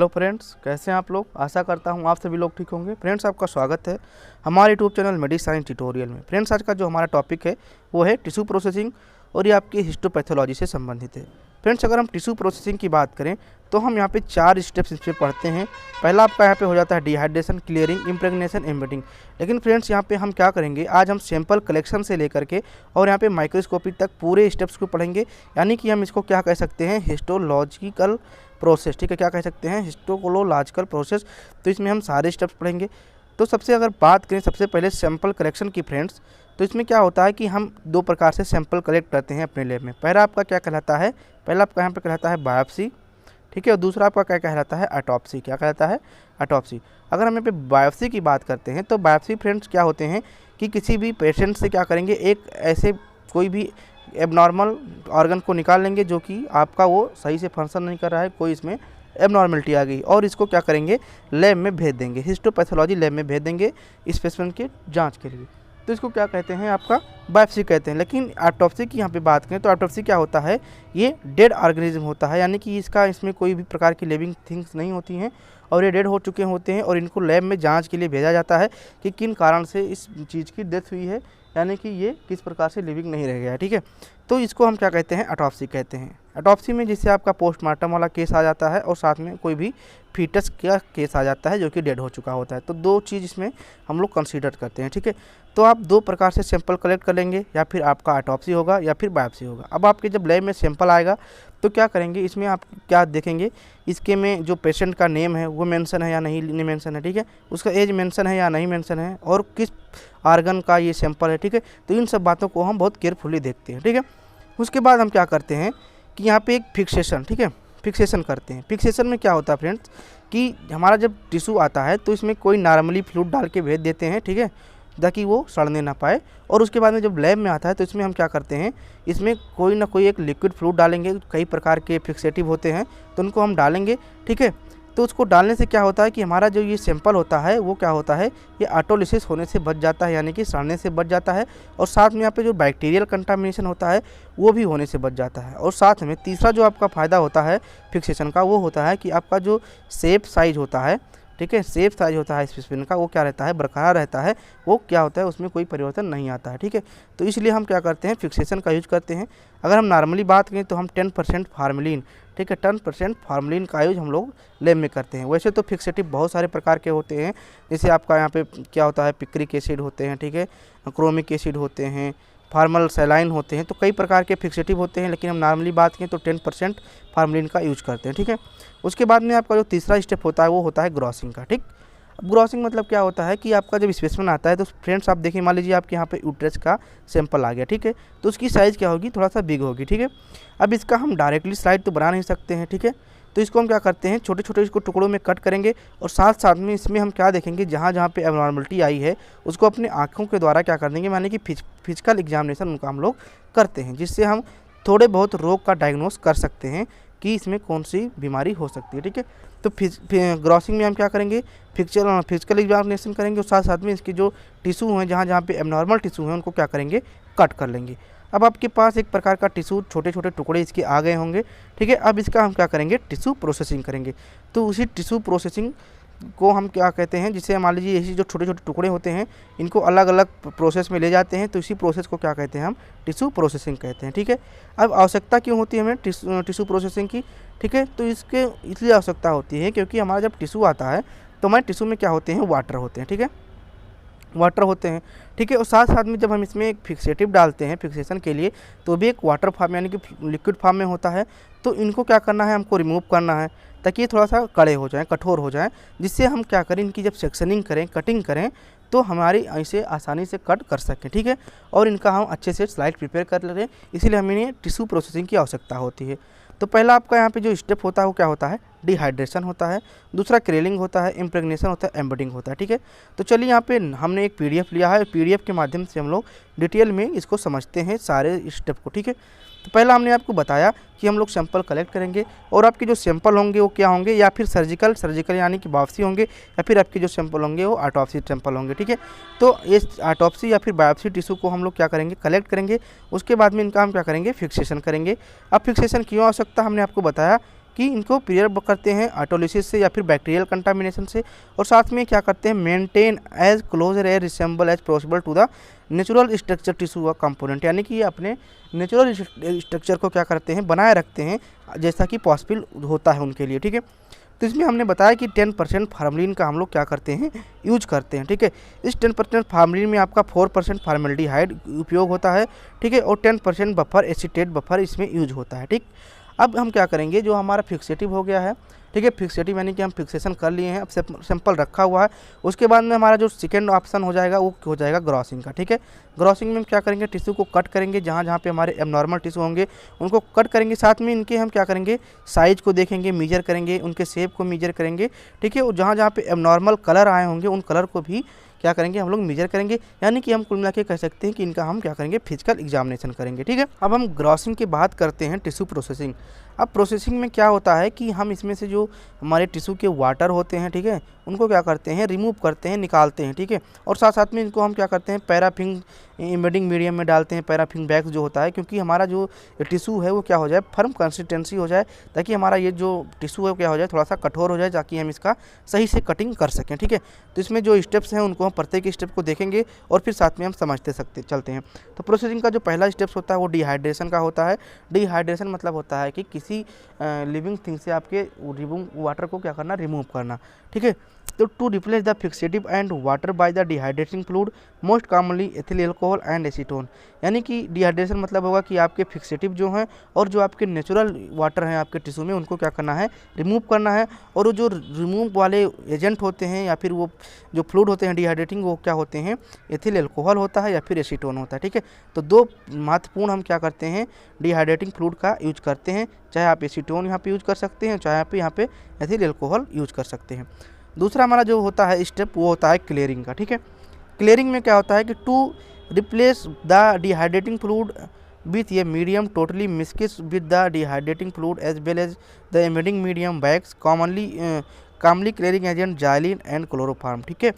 Hello friends, कैसे हैं आप लोग। आशा करता हूं आप सभी लोग ठीक होंगे। फ्रेंड्स, आपका स्वागत है हमारे यूट्यूब चैनल मेडिसाइंस ट्यूटोरियल में। फ्रेंड्स, आज का जो हमारा टॉपिक है वो है टिश्यू प्रोसेसिंग और ये आपकी हिस्टोपैथोलॉजी से संबंधित है। फ्रेंड्स, अगर हम टिश्यू प्रोसेसिंग की बात करें तो हम यहाँ पे 4 स्टेप्स इसमें पढ़ते हैं। पहला आपका यहाँ पे हो जाता है डिहाइड्रेशन, क्लियरिंग, इम्प्रेगनेशन, एम्बेडिंग। लेकिन फ्रेंड्स, यहाँ पे हम क्या करेंगे, आज हम सैंपल कलेक्शन से लेकर के और यहाँ पे माइक्रोस्कोपी तक पूरे स्टेप्स को पढ़ेंगे। यानी कि हम इसको क्या कह सकते हैं, हिस्टोलॉजिकल प्रोसेस। ठीक है, क्या कह सकते हैं, हिस्टोलॉजिकल प्रोसेस। तो इसमें हम सारे स्टेप्स पढ़ेंगे। तो सबसे अगर बात करें सबसे पहले सैंपल कलेक्शन की फ्रेंड्स, तो इसमें क्या होता है कि हम 2 प्रकार से सैंपल कलेक्ट करते हैं अपने लैब में। पहला आपका क्या कहलाता है, पहला आपका यहाँ पे कहलाता है बायोप्सी। ठीक है, और दूसरा आपका क्या कहलाता है, ऑटोप्सी। क्या कहलाता है, ऑटोप्सी। अगर हम यहाँ पे बायोप्सी की बात करते हैं तो बायोप्सी फ्रेंड्स क्या होते हैं कि किसी भी पेशेंट से क्या करेंगे, एक ऐसे कोई भी एबनॉर्मल ऑर्गन को निकाल लेंगे जो कि आपका वो सही से फंक्शन नहीं कर रहा है, कोई इसमें एबनॉर्मलिटी आ गई, और इसको क्या करेंगे, लैब में भेज देंगे, हिस्टोपैथोलॉजी लैब में भेज देंगे इस पेशेंट के जांच के लिए। तो इसको क्या कहते हैं, आपका बायोप्सी कहते हैं। लेकिन ऑटोप्सी की यहाँ पे बात करें तो ऑटोप्सी क्या होता है, ये डेड ऑर्गेनिज्म होता है। यानी कि इसमें कोई भी प्रकार की लिविंग थिंग्स नहीं होती हैं और ये डेड हो चुके होते हैं और इनको लैब में जांच के लिए भेजा जाता है कि किन कारण से इस चीज़ की डेथ हुई है, यानी कि ये किस प्रकार से लिविंग नहीं रह गया है। ठीक है, तो इसको हम क्या कहते हैं, ऑटोप्सी कहते हैं। ऑटोप्सी में जैसे आपका पोस्टमार्टम वाला केस आ जाता है और साथ में कोई भी फीटस का केस आ जाता है जो कि डेड हो चुका होता है। तो 2 चीज़ इसमें हम लोग कंसीडर करते हैं। ठीक है, तो आप 2 प्रकार से सैंपल कलेक्ट कर लेंगे, या फिर आपका ऑटोप्सी होगा या फिर बायोप्सी होगा। अब आपके जब लैब में सैंपल आएगा तो क्या करेंगे, इसमें आप क्या देखेंगे, इसके में जो पेशेंट का नेम है वो मेंशन है या नहीं मेंशन है। ठीक है, उसका एज मेंशन है या नहीं मेंशन है, और किस आर्गन का ये सैंपल है। ठीक है, तो इन सब बातों को हम बहुत केयरफुली देखते हैं। ठीक है, उसके बाद हम क्या करते हैं कि यहाँ पे एक फिक्सेशन, ठीक है, फिक्सेशन करते हैं। फिक्सेशन में क्या होता है फ्रेंड्स कि हमारा जब टिश्यू आता है तो इसमें कोई नॉर्मली फ्लूइड डाल के भेज देते हैं। ठीक है, ताकि वो सड़ने ना पाए। और उसके बाद में जब लैब में आता है तो इसमें हम क्या करते हैं, इसमें कोई ना कोई एक लिक्विड फ्लूइड डालेंगे। कई प्रकार के फिक्सेटिव होते हैं तो उनको हम डालेंगे। ठीक है, तो उसको डालने से क्या होता है कि हमारा जो ये सैंपल होता है वो क्या होता है, ये ऑटोलिसिस होने से बच जाता है, यानी कि सड़ने से बच जाता है। और साथ में यहाँ पे जो बैक्टीरियल कंटामिनेशन होता है वो भी होने से बच जाता है। और साथ में तीसरा जो आपका फ़ायदा होता है फिक्सेशन का, वो होता है कि आपका जो शेप साइज होता है, ठीक है, शेप साइज होता है स्पेसिमेन का, वो क्या रहता है, बरकरार रहता है। वो क्या होता है, उसमें कोई परिवर्तन नहीं आता है। ठीक है, तो इसलिए हम क्या करते हैं, फिक्सेशन का यूज करते हैं। अगर हम नॉर्मली बात करें तो हम 10% फार्मेलिन, ठीक है, 10% फार्मेलिन का यूज हम लोग लैब में करते हैं। वैसे तो फिक्सेटिव बहुत सारे प्रकार के होते हैं, जैसे आपका यहाँ पे क्या होता है, पिक्रिक एसिड होते हैं, ठीक है, क्रोमिक एसिड होते हैं, फार्मल सैलाइन होते हैं। तो कई प्रकार के फिक्सेटिव होते हैं, लेकिन हम नॉर्मली बात करें तो 10% फार्मेलिन का यूज करते हैं। ठीक है, उसके बाद में आपका जो तीसरा स्टेप होता है वो होता है ग्रॉसिंग का। ठीक, अब ग्रॉसिंग मतलब क्या होता है कि आपका जब स्पेसिमेन आता है तो फ्रेंड्स आप देखिए, मान लीजिए आपके यहाँ पे यूट्रस का सैंपल आ गया। ठीक है, तो उसकी साइज़ क्या होगी, थोड़ा सा बिग होगी। ठीक है, अब इसका हम डायरेक्टली स्लाइड तो बना नहीं सकते हैं। ठीक है, तो इसको हम क्या करते हैं, छोटे छोटे इसको टुकड़ों में कट करेंगे और साथ साथ में इसमें हम क्या देखेंगे, जहाँ जहाँ पे एबनॉर्मलिटी आई है उसको अपने आँखों के द्वारा क्या कर देंगे, माने कि फिजिकल एग्जामिनेशन उनका हम लोग करते हैं, जिससे हम थोड़े बहुत रोग का डायग्नोस कर सकते हैं कि इसमें कौन सी बीमारी हो सकती है। ठीक है, तो ग्रॉसिंग में हम क्या करेंगे, फिजिकल एग्जामिनेशन करेंगे और साथ साथ में इसके जो टिश्यू हैं, जहाँ जहाँ पे एबनॉर्मल टिश्यू हैं, उनको क्या करेंगे, कट कर लेंगे। अब आपके पास एक प्रकार का टिश्यू, छोटे छोटे टुकड़े इसके आ गए होंगे। ठीक है, अब इसका हम क्या करेंगे, टिश्यू प्रोसेसिंग करेंगे। तो उसी टिश्यू प्रोसेसिंग को हम क्या कहते हैं, जिससे मान लीजिए ऐसे जो छोटे छोटे टुकड़े होते हैं इनको अलग अलग प्रोसेस में ले जाते हैं, तो इसी प्रोसेस को क्या कहते हैं, हम टिश्यू प्रोसेसिंग कहते हैं। ठीक है, अब आवश्यकता क्यों होती है हमें टिश्यू प्रोसेसिंग की। ठीक है, तो इसके इसलिए आवश्यकता होती है क्योंकि हमारा जब टिश्यू आता है तो हमारे टिश्यू में क्या होते हैं, वाटर होते हैं। ठीक है, वाटर होते हैं। ठीक है, और साथ साथ में जब हम इसमें एक फिक्सेटिव डालते हैं फिक्सेशन के लिए, तो भी एक वाटर फॉर्म यानी कि लिक्विड फॉर्म में होता है। तो इनको क्या करना है, हमको रिमूव करना है ताकि ये थोड़ा सा कड़े हो जाएं, कठोर हो जाएं, जिससे हम क्या करें, इनकी जब सेक्शनिंग करें, कटिंग करें, तो हमारी ऐसे आसानी से कट कर सकें। ठीक है, और इनका हम अच्छे से स्लाइड प्रिपेयर कर लें, इसीलिए हमें टिश्यू प्रोसेसिंग की आवश्यकता होती है। तो पहला आपका यहाँ पे जो स्टेप होता है वो क्या होता है, डिहाइड्रेशन होता है, दूसरा क्रेलिंग होता है, इम्प्रेगनेशन होता है, एम्बेडिंग होता है। ठीक है, तो चलिए यहाँ पे हमने एक PDF लिया है, PDF के माध्यम से हम लोग डिटेल में इसको समझते हैं सारे स्टेप को। ठीक है, तो पहला हमने आपको बताया कि हम लोग सैंपल कलेक्ट करेंगे और आपके जो सैंपल होंगे वो क्या होंगे, या फिर सर्जिकल यानी कि बायोप्सी होंगे, या फिर आपके जो सैंपल होंगे वो ऑटोप्सी सैंपल होंगे। ठीक है, तो इस ऑटोप्सी या फिर बायोप्सी टिश्यू को हम लोग क्या करेंगे, कलेक्ट करेंगे। उसके बाद में इनका हम क्या करेंगे, फिक्सेशन करेंगे। अब फिक्सेशन क्यों आवश्यकता, हमने आपको बताया कि इनको प्रिजर्व करते हैं ऑटोलिसिस से या फिर बैक्टीरियल कंटामिनेशन से, और साथ में क्या करते हैं maintain as closer as resemble as possible to the natural structure tissue component, यानी कि ये अपने नेचुरल स्ट्रक्चर को क्या करते हैं बनाए रखते हैं जैसा कि पॉसिबल होता है उनके लिए। ठीक है, तो इसमें हमने बताया कि 10% फार्मलिन का हम लोग क्या करते हैं यूज करते हैं। ठीक है, इस 10% फार्मलिन में आपका 4% फार्मेल्डिहाइड उपयोग होता है। ठीक है, और 10% बफर एसीटेट बफर इसमें यूज होता है। ठीक, अब हम क्या करेंगे, जो हमारा फिक्सेटिव हो गया है, ठीक है, फिक्सेटिव यानी कि हम फिक्सेशन कर लिए हैं, अब सैंपल रखा हुआ है। उसके बाद में हमारा जो सेकेंड ऑप्शन हो जाएगा वो हो जाएगा ग्रॉसिंग का। ठीक है, ग्रॉसिंग में हम क्या करेंगे, टिश्यू को कट करेंगे, जहाँ जहाँ पे हमारे एबनॉर्मल टिश्यू होंगे उनको कट करेंगे, साथ में इनके हम क्या करेंगे साइज को देखेंगे, मीजर करेंगे, उनके शेप को मीजर करेंगे। ठीक है, और जहाँ जहाँ पे एबनॉर्मल कलर आए होंगे उन कलर को भी क्या करेंगे हम लोग मेजर करेंगे, यानी कि हम कुल मिला के कह सकते हैं कि इनका हम क्या करेंगे फिजिकल एग्जामिनेशन करेंगे। ठीक है, अब हम ग्रॉसिंग की बात करते हैं टिश्यू प्रोसेसिंग। अब प्रोसेसिंग में क्या होता है कि हम इसमें से जो हमारे टिश्यू के वाटर होते हैं, ठीक है, उनको क्या करते हैं रिमूव करते हैं, निकालते हैं। ठीक है, और साथ साथ में इनको हम क्या करते हैं पैराफिन एम्बेडिंग मीडियम में डालते हैं, पैराफिन बैग्स जो होता है, क्योंकि हमारा जो टिश्यू है वो क्या हो जाए फर्म कंसिस्टेंसी हो जाए, ताकि हमारा ये जो टिश्यू है वो क्या हो जाए थोड़ा सा कठोर हो जाए, ताकि हम इसका सही से कटिंग कर सकें। ठीक है, तो इसमें जो स्टेप्स हैं उनको हम प्रत्येक स्टेप को देखेंगे और फिर साथ में हम समझते चलते हैं। तो प्रोसेसिंग का जो पहला स्टेप्स होता है वो डिहाइड्रेशन का होता है। डिहाइड्रेशन मतलब होता है कि किसी लिविंग थिंग से आपके रिमूव वाटर को क्या करना, रिमूव करना। ठीक है, तो to replace the fixative and water by the dehydrating fluid most commonly ethyl alcohol and acetone, यानी कि डिहाइड्रेशन मतलब होगा कि आपके फिक्सेटिव जो हैं और जो आपके नेचुरल वाटर हैं आपके टिश्यू में उनको क्या करना है रिमूव करना है, और वो जो रिमूव वाले एजेंट होते हैं या फिर वो जो फ्लूइड होते हैं डिहाइड्रेटिंग वो क्या होते हैं एथिल अल्कोहल होता है या फिर एसीटोन होता है। ठीक है, तो दो महत्वपूर्ण हम क्या करते हैं डिहाइड्रेटिंग फ्लूइड का यूज करते हैं, चाहे आप एसीटोन यहाँ पे यूज कर सकते हैं, चाहे आप यहाँ पे एथिल अल्कोहल यूज कर सकते हैं। दूसरा हमारा जो होता है स्टेप वो होता है क्लियरिंग का। ठीक है, क्लियरिंग में क्या होता है कि to replace the dehydrating fluid with a medium totally mix with the dehydrating fluid as well as the embedding medium bags commonly clearing agent xylene and chloroform. ठीक है,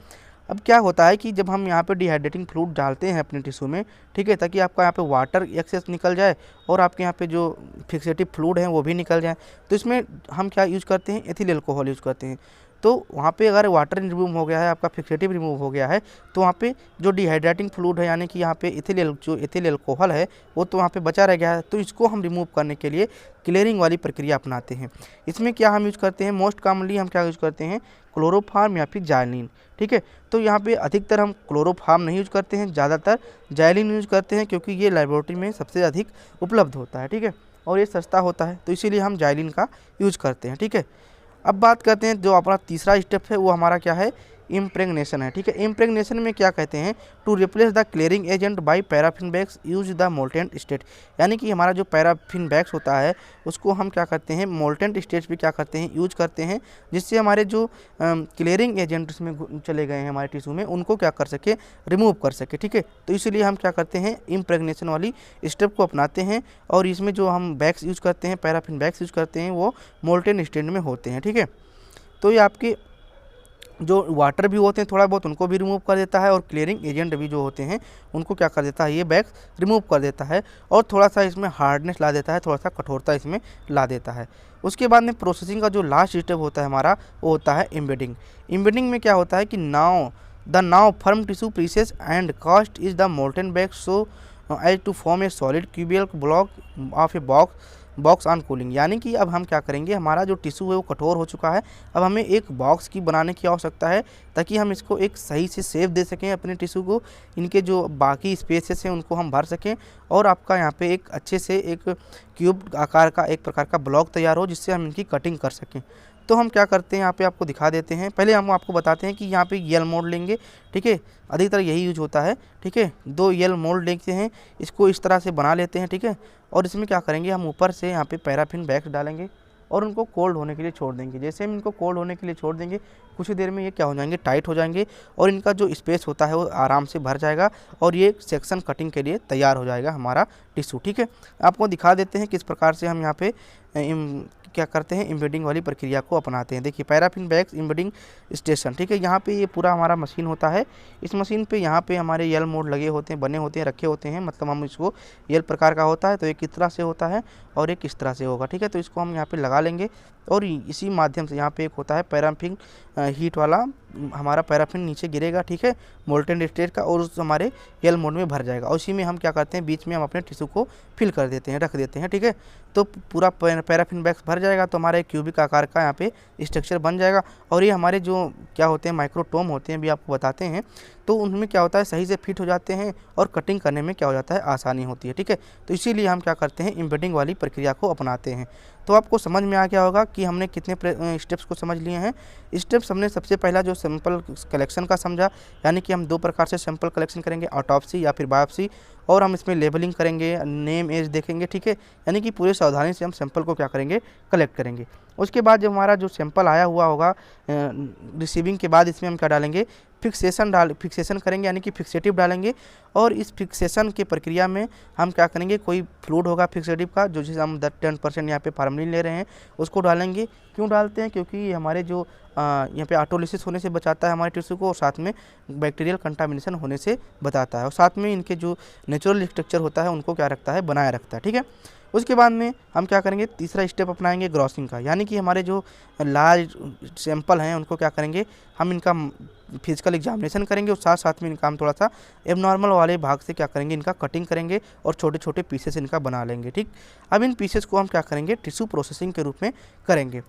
अब क्या होता है कि जब हम यहाँ पे डिहाइड्रेटिंग फ्लूइड डालते हैं अपने टिश्यू में, ठीक है, ताकि आपका यहाँ पे वाटर एक्सेस निकल जाए और आपके यहाँ पे जो फिक्सेटिव फ्लूइड हैं वो भी निकल जाए, तो इसमें हम क्या यूज़ करते हैं एथिल अल्कोहल यूज़ करते हैं। तो वहाँ पे अगर वाटर रिमूव हो गया है, आपका फिक्सेटिव रिमूव हो गया है, तो वहाँ पे जो डिहाइड्रेटिंग फ्लूइड है यानी कि यहाँ पे एथिल अल्कोहल है वो तो वहाँ पे बचा रह गया है, तो इसको हम रिमूव करने के लिए क्लियरिंग वाली प्रक्रिया अपनाते हैं। इसमें क्या हम यूज़ करते हैं मोस्ट कॉमनली हम क्या यूज़ करते हैं क्लोरोफॉर्म या फिर जाइलिन। ठीक है, तो यहाँ पे अधिकतर हम क्लोरोफॉर्म नहीं यूज़ करते हैं, ज़्यादातर जाइलिन यूज़ करते हैं, क्योंकि ये लैबोरेटरी में सबसे अधिक उपलब्ध होता है। ठीक है, और ये सस्ता होता है, तो इसीलिए हम जाइलिन का यूज़ करते हैं। ठीक है, अब बात करते हैं जो अपना तीसरा स्टेप है वो हमारा क्या है इम्प्रेगनेशन है। ठीक है, इम्प्रेगनेशन में क्या कहते हैं to replace the clearing agent by paraffin bags use the molten state, यानी कि हमारा जो पैराफिन बैग्स होता है उसको हम क्या करते हैं मोल्टेंट स्टेट पे क्या करते हैं यूज करते हैं, जिससे हमारे जो क्लियरिंग एजेंट उसमें चले गए हैं हमारे टिश्यू में उनको क्या कर सके रिमूव कर सके। ठीक है, तो इसीलिए हम क्या करते हैं इम्प्रेगनेशन वाली स्टेप को अपनाते हैं, और इसमें जो हम बैग्स यूज करते हैं पैराफिन बैग्स यूज करते हैं वो मोल्टेन स्टेट में होते हैं। ठीक है, तो ये आपके जो वाटर भी होते हैं थोड़ा बहुत उनको भी रिमूव कर देता है, और क्लियरिंग एजेंट भी जो होते हैं उनको क्या कर देता है ये बैग्स रिमूव कर देता है, और थोड़ा सा इसमें हार्डनेस ला देता है, थोड़ा सा कठोरता इसमें ला देता है। उसके बाद में प्रोसेसिंग का जो लास्ट स्टेप होता है हमारा वो होता है एम्बेडिंग। एम्बेडिंग में क्या होता है कि now firm tissue pieces and cast is the molten bag so as to form a solid cubical block of a box on cooling, यानी कि अब हम क्या करेंगे हमारा जो टिश्यू है वो कठोर हो चुका है, अब हमें एक बॉक्स की बनाने की आवश्यकता है, ताकि हम इसको एक सही से शेप दे सकें अपने टिश्यू को, इनके जो बाकी स्पेसेस हैं उनको हम भर सकें, और आपका यहाँ पे एक अच्छे से एक क्यूब आकार का एक प्रकार का ब्लॉक तैयार हो जिससे हम इनकी कटिंग कर सकें। तो हम क्या करते हैं यहाँ पे आपको दिखा देते हैं, पहले हम आपको बताते हैं कि यहाँ पे यल मोल्ड लेंगे। ठीक है, अधिकतर यही यूज होता है। ठीक है, 2 यल मोल्ड लेते हैं, इसको इस तरह से बना लेते हैं। ठीक है, और इसमें क्या करेंगे हम ऊपर से यहाँ पे पैराफिन बैग्स डालेंगे और उनको कोल्ड होने के लिए छोड़ देंगे। जैसे हम इनको कोल्ड होने के लिए छोड़ देंगे कुछ ही देर में ये क्या हो जाएंगे टाइट हो जाएंगे, और इनका जो स्पेस होता है वो आराम से भर जाएगा, और ये सेक्शन कटिंग के लिए तैयार हो जाएगा हमारा टिश्यू। ठीक है, आपको दिखा देते हैं किस प्रकार से हम यहाँ पे क्या करते हैं, एम्बेडिंग वाली प्रक्रिया को अपनाते हैं। देखिए पैराफिन बैग्स एम्बेडिंग स्टेशन, ठीक है, यहाँ पे ये पूरा हमारा मशीन होता है। इस मशीन पे यहाँ पे हमारे यल मोड लगे होते हैं, बने होते हैं, रखे होते हैं, मतलब हम इसको यल प्रकार का होता है, तो एक इस तरह से होता है और एक इस तरह से होगा, ठीक है। तो इसको हम यहाँ पे लगा लेंगे और इसी माध्यम से यहाँ पे एक होता है पैराफिन हीट वाला, हमारा पैराफिन नीचे गिरेगा, ठीक है, मोल्टेन स्टेट का, और उस हमारे यल मोड में भर जाएगा। और उसी में हम क्या करते हैं, बीच में हम अपने टिश्यू को फिल कर देते हैं, रख देते हैं, ठीक है। तो पूरा पैराफिन बैग्स भर जाएगा, तो हमारे क्यूबिक आकार का यहाँ पे स्ट्रक्चर बन जाएगा। और ये हमारे जो क्या होते हैं माइक्रोटोम होते हैं, भी आपको बताते हैं, तो उनमें क्या होता है सही से फिट हो जाते हैं और कटिंग करने में क्या हो जाता है आसानी होती है, ठीक है। तो इसीलिए हम क्या करते हैं, एम्बेडिंग वाली प्रक्रिया को अपनाते हैं। तो आपको समझ में आ गया होगा कि हमने कितने स्टेप्स को समझ लिए हैं। स्टेप्स हमने सबसे पहला जो सैंपल कलेक्शन का समझा, यानी कि हम 2 प्रकार से सैंपल कलेक्शन करेंगे, ऑटोप्सी या फिर बायोप्सी, और हम इसमें लेबलिंग करेंगे, नेम एज देखेंगे, ठीक है, यानी कि पूरे सावधानी से हम सैंपल को क्या करेंगे, कलेक्ट करेंगे। उसके बाद जब हमारा जो सैंपल आया हुआ होगा रिसीविंग के बाद, इसमें हम क्या डालेंगे, फिक्सेशन करेंगे, यानी कि फिक्सेटिव डालेंगे। और इस फिक्सेशन की प्रक्रिया में हम क्या करेंगे, कोई फ्लूइड होगा फिक्सेटिव का, जो जिसे हम 10% यहाँ पे फार्मलिन ले रहे हैं, उसको डालेंगे। क्यों डालते हैं, क्योंकि ये हमारे जो यहाँ पे ऑटोलिसिस होने से बचाता है हमारे टिश्यू को, और साथ में बैक्टीरियल कंटामिनेशन होने से बताता है, और साथ में इनके जो नेचुरल स्ट्रक्चर होता है उनको क्या रखता है, बनाए रखता है, ठीक है। उसके बाद में हम क्या करेंगे, तीसरा स्टेप अपनाएंगे ग्रॉसिंग का, यानी कि हमारे जो लार्ज सैंपल हैं उनको क्या करेंगे, हम इनका फिजिकल एग्जामिनेशन करेंगे, और साथ साथ में इनका हम थोड़ा सा एबनॉर्मल वाले भाग से क्या करेंगे, इनका कटिंग करेंगे और छोटे छोटे पीसेस इनका बना लेंगे, ठीक। अब इन पीसेस को हम क्या करेंगे, टिश्यू प्रोसेसिंग के रूप में करेंगे।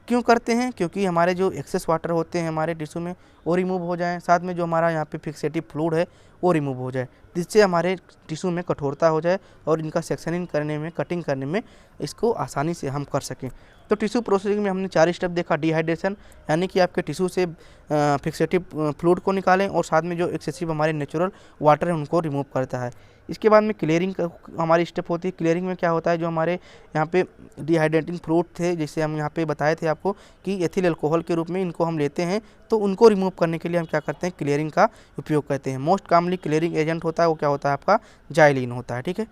क्यों करते हैं, क्योंकि हमारे जो एक्सेस वाटर होते हैं हमारे टिश्यू में वो रिमूव हो जाए, साथ में जो हमारा यहाँ पे फिक्सेटिव फ्लूइड है वो रिमूव हो जाए, जिससे हमारे टिश्यू में कठोरता हो जाए और इनका सेक्शनिंग करने में, कटिंग करने में इसको आसानी से हम कर सकें। तो टिश्यू प्रोसेसिंग में हमने 4 स्टेप देखा। डिहाइड्रेशन, यानी कि आपके टिश्यू से फिक्सेटिव फ्लूइड को निकालें, और साथ में जो एक्सेसिव हमारे नेचुरल वाटर है उनको रिमूव करता है। इसके बाद में क्लियरिंग हमारी स्टेप होती है। क्लियरिंग में क्या होता है, जो हमारे यहाँ पे डिहाइड्रेटिंग फ्लूइड थे, जैसे हम यहाँ पे बताए थे आपको कि एथिल अल्कोहल के रूप में इनको हम लेते हैं, तो उनको रिमूव करने के लिए हम क्या करते हैं, क्लियरिंग का उपयोग करते हैं। मोस्ट कॉमनली क्लियरिंग एजेंट होता है वो क्या होता है, आपका जाइलिन होता है, ठीक है।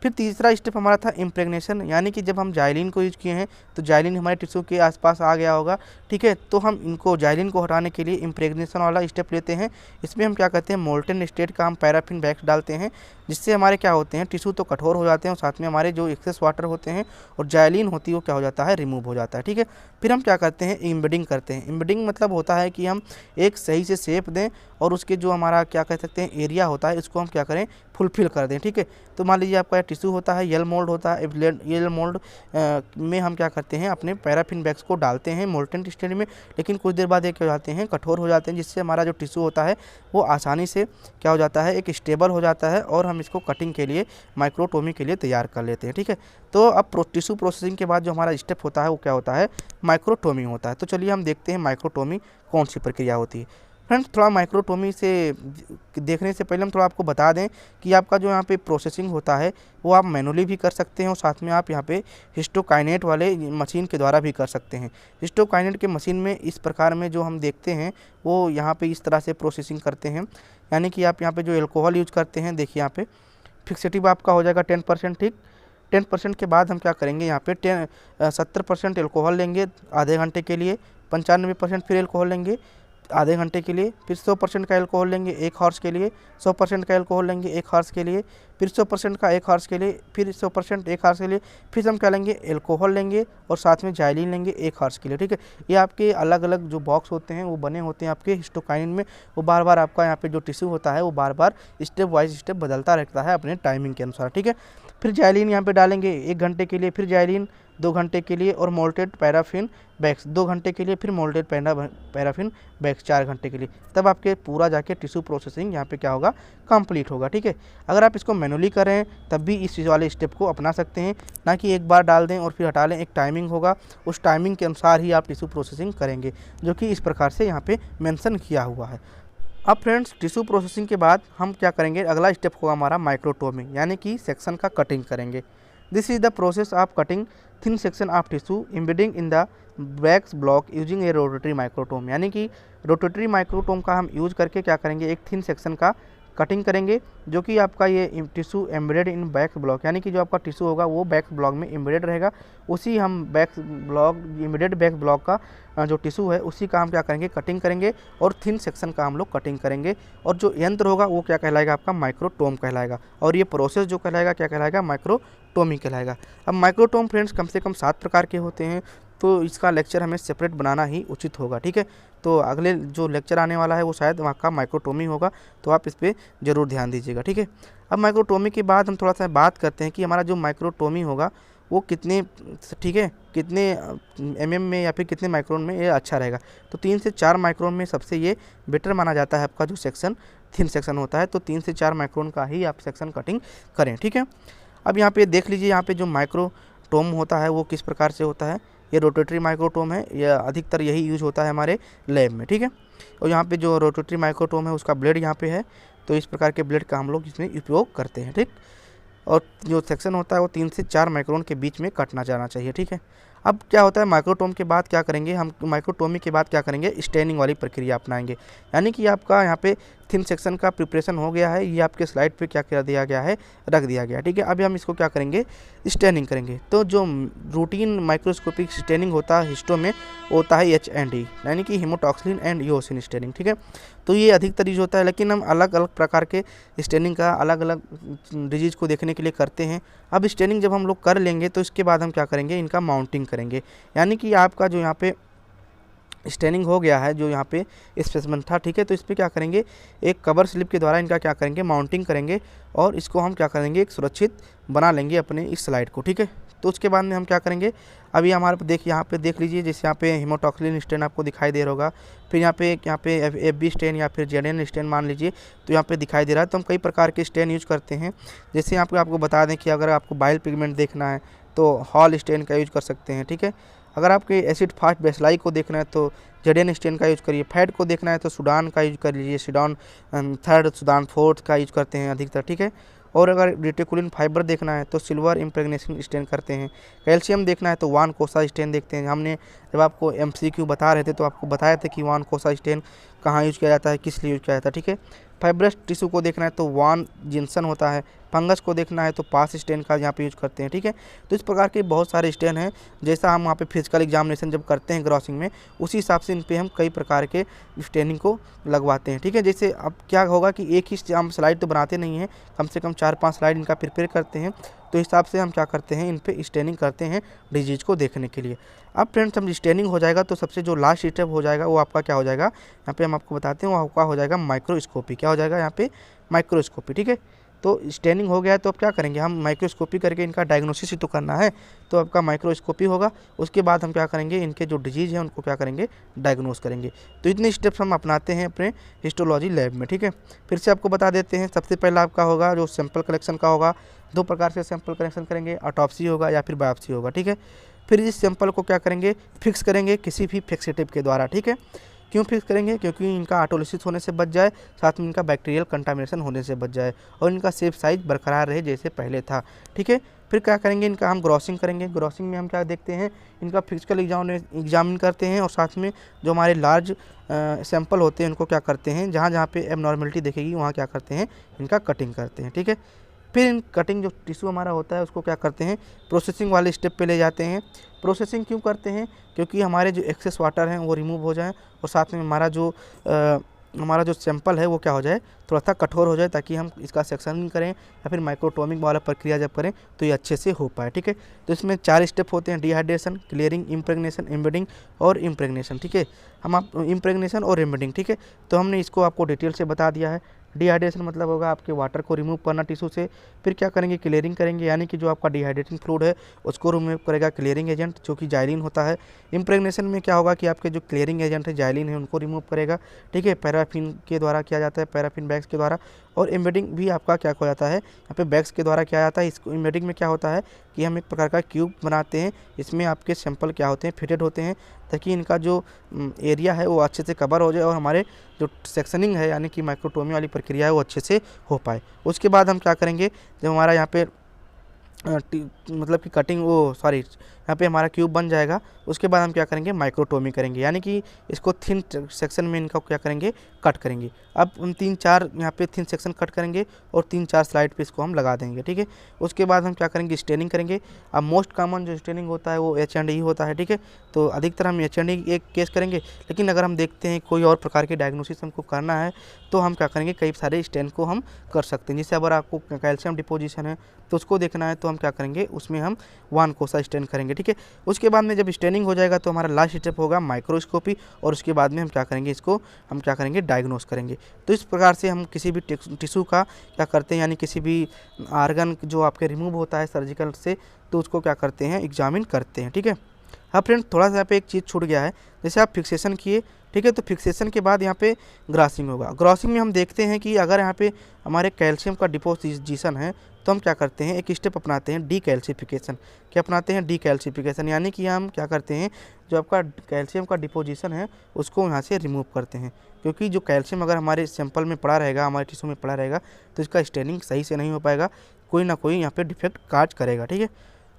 फिर तीसरा स्टेप हमारा था इम्प्रेगनेशन, यानी कि जब हम जाइलिन को यूज किए हैं तो जाइलिन हमारे टिश्यू के आसपास आ गया होगा, ठीक है, तो हम इनको जाइलिन को हटाने के लिए इम्प्रेगनेशन वाला स्टेप लेते हैं। इसमें हम क्या करते हैं, मोल्टेन स्टेट का हम पैराफिन बैग्स डालते हैं, जिससे हमारे क्या होते हैं, टिश्यू तो कठोर हो जाते हैं, और साथ में हमारे जो एक्सेस वाटर होते हैं और जाइलिन होती है वो क्या हो जाता है, रिमूव हो जाता है, ठीक है। फिर हम क्या करते हैं, एम्बेडिंग करते हैं। एम्बेडिंग मतलब होता है कि हम एक सही से शेप दें, और उसके जो हमारा क्या कह सकते हैं एरिया होता है, इसको हम क्या करें, फुलफिल कर दें, ठीक है। तो मान लीजिए आपका टिश्यू होता है, यल मोल्ड होता है, यल मोल्ड में हम क्या करते हैं, अपने पैराफिन बैग्स को डालते हैं मोल्टेन स्टेट में, लेकिन कुछ देर बाद ये क्या हो जाते हैं, कठोर हो जाते हैं, जिससे हमारा जो टिश्यू होता है वो आसानी से क्या हो जाता है, एक स्टेबल हो जाता है, और हम इसको कटिंग के लिए, माइक्रोटोमी के लिए तैयार कर लेते हैं, ठीक है। तो अब टिश्यू प्रोसेसिंग के बाद जो हमारा स्टेप होता है वो क्या होता है, माइक्रोटोमी होता है। तो चलिए हम देखते हैं माइक्रोटोमी कौन सी प्रक्रिया होती है। फ्रेंड्स, थोड़ा माइक्रोटोमी से देखने से पहले हम थोड़ा आपको बता दें कि आपका जो यहाँ पे प्रोसेसिंग होता है वो आप मैनुअली भी कर सकते हैं, और साथ में आप यहाँ पे हिस्टोकाइनेट वाले मशीन के द्वारा भी कर सकते हैं। हिस्टोकाइनेट के मशीन में इस प्रकार में जो हम देखते हैं वो यहाँ पे इस तरह से प्रोसेसिंग करते हैं, यानी कि आप यहाँ पे जो एल्कोहल यूज करते हैं, देखिए यहाँ पे फिक्सेटिव आपका हो जाएगा 10%, ठीक। 10% के बाद हम क्या करेंगे, यहाँ पे 70% एल्कोहल लेंगे आधे घंटे के लिए, 95% फिर एल्कोहल लेंगे आधे घंटे के लिए, फिर 100% का एल्कोहल लेंगे 1 हॉर्स के लिए, 100% का एल्कोहल लेंगे 1 हॉर्स के लिए, फिर 100% का 1 हॉर्स के लिए, फिर 100% 1 हॉर्स के लिए, फिर हम क्या लेंगे, एल्कोहल लेंगे और साथ में जाइलिन लेंगे 1 हॉर्स के लिए, ठीक है। ये आपके अलग अलग जो बॉक्स होते हैं वो बने होते हैं आपके हिस्टोकाइनिन में, वो बार बार आपका यहाँ पे जो टिश्यू होता है वो बार बार स्टेप वाइज स्टेप बदलता रहता है अपने टाइमिंग के अनुसार, ठीक है। फिर जाइलिन यहाँ पे डालेंगे 1 घंटे के लिए, फिर जाइलिन 2 घंटे के लिए, और मोल्टेड पैराफिन बैग्स 2 घंटे के लिए, फिर मोल्टेड पैराफिन बैग्स 4 घंटे के लिए। तब आपके पूरा जाके टिश्यू प्रोसेसिंग यहाँ पे क्या होगा, कंप्लीट होगा, ठीक है। अगर आप इसको मैनुअली करें तब भी इस वाले स्टेप को अपना सकते हैं, ना कि एक बार डाल दें और फिर हटा लें। एक टाइमिंग होगा, उस टाइमिंग के अनुसार ही आप टिश्यू प्रोसेसिंग करेंगे, जो कि इस प्रकार से यहाँ पे मेंशन किया हुआ है। अब फ्रेंड्स, टिश्यू प्रोसेसिंग के बाद हम क्या करेंगे, अगला स्टेप होगा हमारा माइक्रोटोमी, यानी कि सेक्शन का कटिंग करेंगे। This is the process of cutting thin section of tissue embedding in the bags block using a rotatory microtome, यानी कि रोटेटरी माइक्रोटोम का हम यूज करके क्या करेंगे, एक थिन सेक्शन का कटिंग करेंगे, जो कि आपका ये tissue embedded in back block, यानी कि जो आपका टिश्यू होगा वो बैक ब्लॉक में एम्बेडेड रहेगा। उसी हम back block, embedded back block का जो टिश्यू है उसी का हम क्या करेंगे, कटिंग करेंगे और थिन सेक्शन का हम लोग कटिंग करेंगे। और जो यंत्र होगा वो क्या कहलाएगा, आपका माइक्रोटोम कहलाएगा। और ये प्रोसेस जो कहलाएगा क्या कहलाएगा, माइक्रोटोमी कहलाएगा। अब माइक्रोटोम फ्रेंड्स कम से कम 7 प्रकार के होते हैं, तो इसका लेक्चर हमें सेपरेट बनाना ही उचित होगा, ठीक है। तो अगले जो लेक्चर आने वाला है वो शायद वहाँ का माइक्रोटोमी होगा, तो आप इस पर ज़रूर ध्यान दीजिएगा, ठीक है। अब माइक्रोटोमी के बाद हम थोड़ा सा बात करते हैं कि हमारा जो माइक्रोटोमी होगा वो कितने, ठीक है, कितने mm में या फिर कितने माइक्रोन में ये अच्छा रहेगा। तो 3 से 4 माइक्रोन में सबसे ये बेटर माना जाता है। आपका जो सेक्शन थिन सेक्शन होता है तो 3 से 4 माइक्रोन का ही आप सेक्शन कटिंग करें, ठीक है। अब यहाँ पे देख लीजिए, यहाँ पे जो माइक्रोटोम होता है वो किस प्रकार से होता है। ये रोटेटरी माइक्रोटोम है, यह अधिकतर यही यूज होता है हमारे लैब में, ठीक है। और यहाँ पे जो रोटेटरी माइक्रोटोम है उसका ब्लेड यहाँ पे है, तो इस प्रकार के ब्लेड का हम लोग इसमें उपयोग करते हैं, ठीक। और जो सेक्शन होता है वो 3 से 4 माइक्रोन के बीच में कटना जाना चाहिए, ठीक है। अब क्या होता है, माइक्रोटोम के बाद क्या करेंगे हम, माइक्रोटोमी के बाद क्या करेंगे, स्टेनिंग वाली प्रक्रिया अपनाएंगे। यानी कि आपका यहाँ पे थिन सेक्शन का प्रिपरेशन हो गया है, ये आपके स्लाइड पे क्या कर दिया गया है, रख दिया गया, ठीक है। अभी हम इसको क्या करेंगे, स्टेनिंग करेंगे। तो जो रूटीन माइक्रोस्कोपिक स्टेनिंग होता है हिस्टो में होता है HND, यानी कि हीमोटॉक्सिन एंड यूओसिन स्टेनिंग, ठीक है। तो ये अधिकतर यूज होता है, लेकिन हम अलग अलग प्रकार के स्टेनिंग का अलग अलग डिजीज़ को देखने के लिए करते हैं। अब स्टेनिंग जब हम लोग कर लेंगे तो इसके बाद हम क्या करेंगे, इनका माउंटिंग करेंगे। यानी कि आपका जो यहाँ पे स्टेनिंग हो गया है, जो यहाँ पे स्पेसिमेन था, ठीक है, तो इस पर क्या करेंगे, एक कवर स्लिप के द्वारा इनका क्या करेंगे, माउंटिंग करेंगे और इसको हम क्या करेंगे, एक सुरक्षित बना लेंगे अपने इस स्लाइड को, ठीक है। तो उसके बाद में हम क्या करेंगे, अभी हमारे देखिए यहाँ पे देख लीजिए, जैसे यहाँ पे हीमोटॉक्सिन स्टेन आपको दिखाई दे रहा होगा, फिर यहाँ पे FB स्टेन या फिर ZN स्टेन मान लीजिए, तो यहाँ पे दिखाई दे रहा है। तो हम कई प्रकार के स्टेन यूज करते हैं। जैसे यहाँ पे आपको बता दें कि अगर आपको बाइल पिगमेंट देखना है तो हॉल स्टेन का यूज कर सकते हैं, ठीक है। अगर आपके एसिड फास्ट बेसलाई को देखना है तो ZN स्टेन का यूज करिए। फैट को देखना है तो सूडान का यूज कर लीजिए, सूडान 3, सूडान 4 का यूज करते हैं अधिकतर, ठीक है। और अगर रेटिकुलिन फाइबर देखना है तो सिल्वर इम्प्रेग्नेशन स्टेन करते हैं। कैल्शियम देखना है तो वान कोसा स्टेन देखते हैं। हमने जब आपको MCQ बता रहे थे तो आपको बताया था कि वान कोसा स्टेन कहाँ यूज किया जाता है, किस लिए यूज किया जाता है, ठीक है। फाइब्रस टिश्यू को देखना है तो वान जिन्सन होता है। फंगस को देखना है तो पास स्टेन का यहाँ पे यूज करते हैं, ठीक है। तो इस प्रकार के बहुत सारे स्टेन हैं। जैसा हम वहाँ पे फिजिकल एग्जामिनेशन जब करते हैं ग्रॉसिंग में, उसी हिसाब से इन पे हम कई प्रकार के स्टेनिंग को लगवाते हैं, ठीक है। जैसे अब क्या होगा कि एक ही हम स्लाइड तो बनाते नहीं हैं, कम से कम 4-5 स्लाइड इनका प्रिपेयर करते हैं। तो हिसाब से हम क्या करते हैं, इन पे स्टेनिंग करते हैं डिजीज को देखने के लिए। अब फ्रेंड्स हम स्टेनिंग हो जाएगा तो सबसे जो लास्ट स्टेप हो जाएगा वो आपका क्या हो जाएगा, यहाँ पे हम आपको बताते हैं, वो आपका हो जाएगा माइक्रोस्कोपी। क्या हो जाएगा यहाँ पे, माइक्रोस्कोपी, ठीक है। तो स्टेनिंग हो गया है तो अब क्या करेंगे, हम माइक्रोस्कोपी करके इनका डायग्नोसिस ही तो करना है, तो आपका माइक्रोस्कोपी होगा। उसके बाद हम क्या करेंगे, इनके जो डिजीज़ हैं उनको क्या करेंगे, डायग्नोस करेंगे। तो इतने स्टेप्स हम अपनाते हैं अपने हिस्टोलॉजी लैब में, ठीक है। फिर से आपको बता देते हैं, सबसे पहला आपका होगा जो सैंपल कलेक्शन का होगा। 2 प्रकार से सैंपल कलेक्शन करेंगे, ऑटोप्सी होगा या फिर बायोप्सी होगा, ठीक है। फिर इस सैंपल को क्या करेंगे, फिक्स करेंगे किसी भी फिक्सेटिव के द्वारा, ठीक है। क्यों फिक्स करेंगे, क्योंकि इनका ऑटोलिसिस होने से बच जाए, साथ में इनका बैक्टीरियल कंटामिनेशन होने से बच जाए और इनका शेप साइज बरकरार रहे जैसे पहले था, ठीक है। फिर क्या करेंगे, इनका हम ग्रॉसिंग करेंगे। ग्रॉसिंग में हम क्या देखते हैं, इनका फिजिकल एग्जामिन करते हैं और साथ में जो हमारे लार्ज सैंपल होते हैं उनको क्या करते हैं, जहाँ जहाँ पे एबनॉर्मलिटी दिखेगी वहाँ क्या करते हैं, इनका कटिंग करते हैं, ठीक है। फिर इन कटिंग जो टिश्यू हमारा होता है उसको क्या करते हैं, प्रोसेसिंग वाले स्टेप पे ले जाते हैं। प्रोसेसिंग क्यों करते हैं, क्योंकि हमारे जो एक्सेस वाटर हैं वो रिमूव हो जाए और साथ में हमारा जो सैंपल है वो क्या हो जाए, थोड़ा सा कठोर हो जाए, ताकि हम इसका सेक्शनिंग करें या फिर माइक्रोटोमिक वाला प्रक्रिया जब करें तो ये अच्छे से हो पाए, ठीक है। तो इसमें 4 स्टेप होते हैं, डिहाइड्रेशन, क्लियरिंग, इम्प्रेग्नेशन, एम्बेडिंग और इम्प्रेग्नेशन, ठीक है। हम आप इम्प्रेग्नेशन और एम्बेडिंग, ठीक है। तो हमने इसको आपको डिटेल से बता दिया है। डिहाइड्रेशन मतलब होगा आपके वाटर को रिमूव करना टिश्यू से। फिर क्या करेंगे, क्लियरिंग करेंगे, यानी कि जो आपका डिहाइड्रेटिंग फ्लूइड है उसको रिमूव करेगा क्लियरिंग एजेंट, जो कि जाइलिन होता है। इम्प्रेग्नेशन में क्या होगा कि आपके जो क्लियरिंग एजेंट है जाइलिन है उनको रिमूव करेगा, ठीक है, पैराफिन के द्वारा किया जाता है, पैराफिन बैग्स के द्वारा। और एम्बेडिंग भी आपका क्या हो जाता है, यहाँ पे बैग्स के द्वारा किया जाता है। इसको एम्बेडिंग में क्या होता है कि हम एक प्रकार का क्यूब बनाते हैं, इसमें आपके सैंपल क्या होते हैं, फिटेड होते हैं, ताकि इनका जो एरिया है वो अच्छे से कवर हो जाए और हमारे जो सेक्शनिंग है यानी कि माइक्रोटोमी वाली प्रक्रिया है वो अच्छे से हो पाए। उसके बाद हम क्या करेंगे, जब हमारा यहाँ पे मतलब कि कटिंग, वो सॉरी, यहाँ पे हमारा क्यूब बन जाएगा। उसके बाद हम क्या करेंगे, माइक्रोटोमी करेंगे, यानी कि इसको थिन सेक्शन में इनका क्या करेंगे, कट करेंगे। अब हम 3-4 यहाँ पे थिन सेक्शन कट करेंगे और 3-4 स्लाइड पे इसको हम लगा देंगे, ठीक है। उसके बाद हम क्या करेंगे, स्टेनिंग करेंगे। अब मोस्ट कॉमन जो स्टेनिंग होता है वो H&E होता है, ठीक है। तो अधिकतर हम H&E एक केस करेंगे, लेकिन अगर हम देखते हैं कोई और प्रकार के डायग्नोसिस हमको करना है तो हम क्या करेंगे, कई सारे स्टेन को हम कर सकते हैं। जैसे अगर आपको कैल्शियम डिपोजिशन है तो उसको देखना है तो हम क्या करेंगे, उसमें हम वान कोसा स्टेन करेंगे, ठीक है। उसके बाद में जब स्टेनिंग हो जाएगा तो हमारा लास्ट स्टेप होगा माइक्रोस्कोपी, और उसके बाद में हम क्या करेंगे, इसको हम क्या करेंगे, डायग्नोस करेंगे। तो इस प्रकार से हम किसी भी टिश्यू का क्या करते हैं, यानी किसी भी आर्गन जो आपके रिमूव होता है सर्जिकल से, तो उसको क्या करते हैं, एग्जामिन करते हैं, ठीक है। हाँ फ्रेंड, थोड़ा सा यहाँ पे एक चीज़ छूट गया है। जैसे आप फिक्सेशन किए, ठीक है, तो फिक्सेशन के बाद यहाँ पे ग्रासिंग होगा। ग्रासिंग में हम देखते हैं कि अगर यहाँ पे हमारे कैल्शियम का डिपोजिशन है तो हम क्या करते हैं, एक स्टेप अपनाते हैं, डीकैल्सिफिकेशन। क्या अपनाते हैं, डीकैल्सिफिकेशन, यानी कि हम क्या करते हैं, जो आपका कैल्शियम का डिपोजिशन है उसको यहाँ से रिमूव करते हैं। क्योंकि जो कैल्शियम अगर हमारे सैंपल में पड़ा रहेगा, हमारे टिश्यू में पड़ा रहेगा, तो इसका स्टेनिंग सही से नहीं हो पाएगा, कोई ना कोई यहाँ पे डिफेक्ट काज करेगा, ठीक है।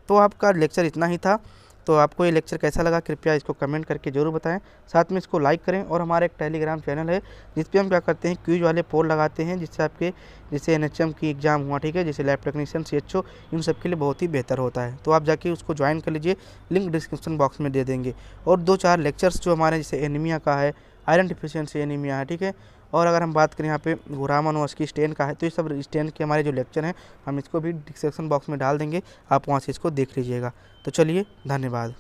तो आपका लेक्चर इतना ही था। तो आपको ये लेक्चर कैसा लगा कृपया इसको कमेंट करके ज़रूर बताएं। साथ में इसको लाइक करें, और हमारा एक टेलीग्राम चैनल है जिस पे हम क्या करते हैं, क्विज वाले पोल लगाते हैं, जिससे आपके जैसे NHM की एग्ज़ाम हुआ, ठीक है, जैसे लैब टेक्नीशियन, CHO, इन सब के लिए बहुत ही बेहतर होता है। तो आप जाके उसको ज्वाइन कर लीजिए, लिंक डिस्क्रिप्शन बॉक्स में दे देंगे। और 2-4 लेक्चर्स जो हमारे जैसे एनीमिया का है, आयरन डिफिशियंसी एनीमिया है, ठीक है। और अगर हम बात करें यहाँ पे ग्रामानोवस्की स्टेन का है, तो ये सब स्टेन के हमारे जो लेक्चर हैं हम इसको भी डिस्क्रिप्शन बॉक्स में डाल देंगे, आप वहाँ से इसको देख लीजिएगा। तो चलिए, धन्यवाद।